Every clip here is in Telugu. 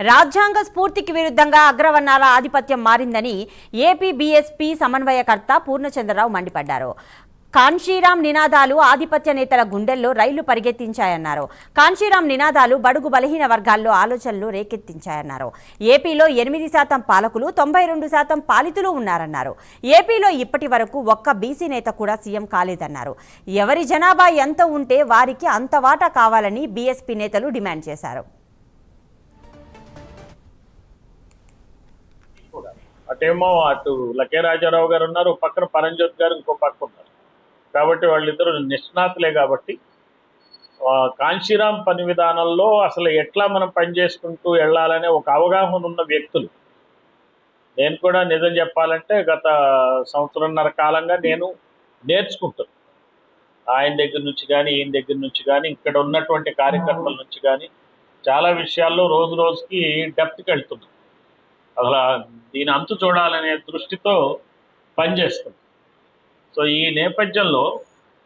రాజ్యాంగ స్ఫూర్తికి విరుద్ధంగా అగ్రవర్ణాల ఆధిపత్యం మారిందని ఏపీ బీఎస్పీ సమన్వయకర్త పూర్ణచంద్రరావు మండిపడ్డారు. కాన్షీరాం నినాదాలు ఆధిపత్య నేతల గుండెల్లో రైళ్లు పరిగెత్తించాయన్నారు. కాన్షీరాం నినాదాలు బడుగు బలహీన వర్గాల్లో ఆలోచనలు రేకెత్తించాయన్నారు. ఏపీలో 8% పాలకులు 92% పాలితులు ఉన్నారన్నారు. ఏపీలో ఇప్పటి వరకు ఒక్క బీసీ నేత కూడా సీఎం కాలేదన్నారు. ఎవరి జనాభా ఎంత ఉంటే వారికి అంత వాటా కావాలని బీఎస్పీ నేతలు డిమాండ్ చేశారు. అటేమో అటు లకే రాజారావు గారు ఉన్నారు, పక్కన పరంజ్యోత్ గారు ఇంకో పక్క ఉన్నారు. కాబట్టి వాళ్ళిద్దరు నిష్ణాతులే. కాబట్టి కాంశీరాం పని విధానంలో అసలు ఎట్లా మనం పనిచేసుకుంటూ వెళ్ళాలనే ఒక అవగాహన ఉన్న వ్యక్తులు. నేను కూడా నిజం చెప్పాలంటే గత సంవత్సరంన్నర కాలంగా నేను నేర్చుకుంటాను ఆయన దగ్గర నుంచి కానీ, ఈయన దగ్గర నుంచి కానీ, ఇక్కడ ఉన్నటువంటి కార్యకర్తల నుంచి కానీ చాలా విషయాల్లో రోజు రోజుకి డెప్త్కి వెళ్తున్నాను. అసలు దీని అంతు చూడాలనే దృష్టితో పనిచేస్తుంది. సో ఈ నేపథ్యంలో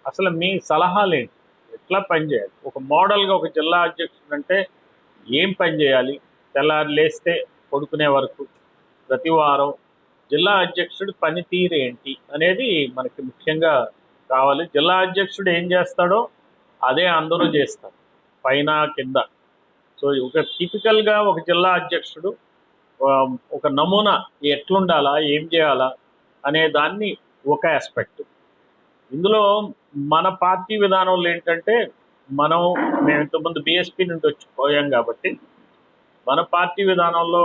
అసలు మీ సలహాలు ఏంటి, ఎట్లా పనిచేయాలి? ఒక మోడల్గా ఒక జిల్లా అధ్యక్షుడు అంటే ఏం పని చేయాలి? తెల్లారి లేస్తే పడుకునే వరకు ప్రతి వారం జిల్లా అధ్యక్షుడు పనితీరు ఏంటి అనేది మనకి ముఖ్యంగా కావాలి. జిల్లా అధ్యక్షుడు ఏం చేస్తాడో అదే అందరూ చేస్తారు, పైన కింద. సో ఒక టిపికల్గా ఒక జిల్లా అధ్యక్షుడు ఒక నమూనా ఎట్లుండాలా, ఏం చేయాలా అనే దాన్ని ఒక ఆస్పెక్ట్. ఇందులో మన పార్టీ విధానంలో ఏంటంటే మేము ఇంతకుముందు బీఎస్పీ నుండి వచ్చిపోయాం కాబట్టి మన పార్టీ విధానంలో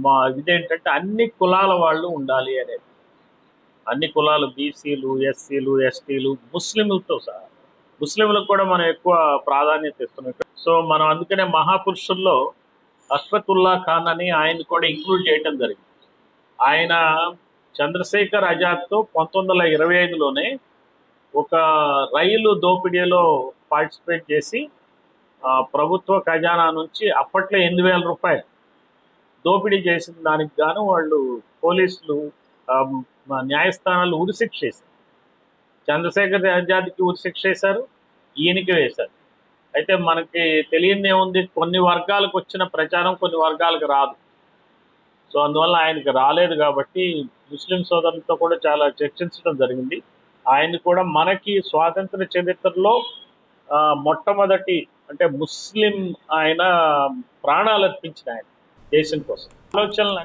మా ఇదేంటంటే అన్ని కులాల వాళ్ళు ఉండాలి అనేది. అన్ని కులాలు, బీసీలు, ఎస్సీలు, ఎస్టీలు, ముస్లింలతో సహా. ముస్లింలకు కూడా మనం ఎక్కువ ప్రాధాన్యత ఇస్తున్నాం. సో మనం అందుకనే మహాపురుషుల్లో అష్ఫతుల్లా ఖాన్ అని ఆయన కూడా ఇంక్లూడ్ చేయడం జరిగింది. ఆయన చంద్రశేఖర్ ఆజాద్తో 1925లోనే ఒక రైలు దోపిడీలో పార్టిసిపేట్ చేసి ప్రభుత్వ ఖజానా నుంచి అప్పట్లో 8,000 రూపాయలు దోపిడీ చేసిన దానికి గాను వాళ్ళు పోలీసులు న్యాయస్థానాలు ఉరిశిక్ష వేశారు. చంద్రశేఖర్ ఆజాద్కి ఉరిశిక్ష వేశారు, ఈయనకి వేశారు. అయితే మనకి తెలియని ఏముంది, కొన్ని వర్గాలకు వచ్చిన ప్రచారం కొన్ని వర్గాలకు రాదు. సో అందువల్ల ఆయనకి రాలేదు. కాబట్టి ముస్లిం సోదరులతో కూడా చాలా చర్చించడం జరిగింది. ఆయన కూడా మనకి స్వాతంత్ర చరిత్రలో మొట్టమొదటి అంటే ముస్లిం ఆయన ప్రాణాలు అర్పించిన ఆయన దేశం కోసం. ఆలోచనలు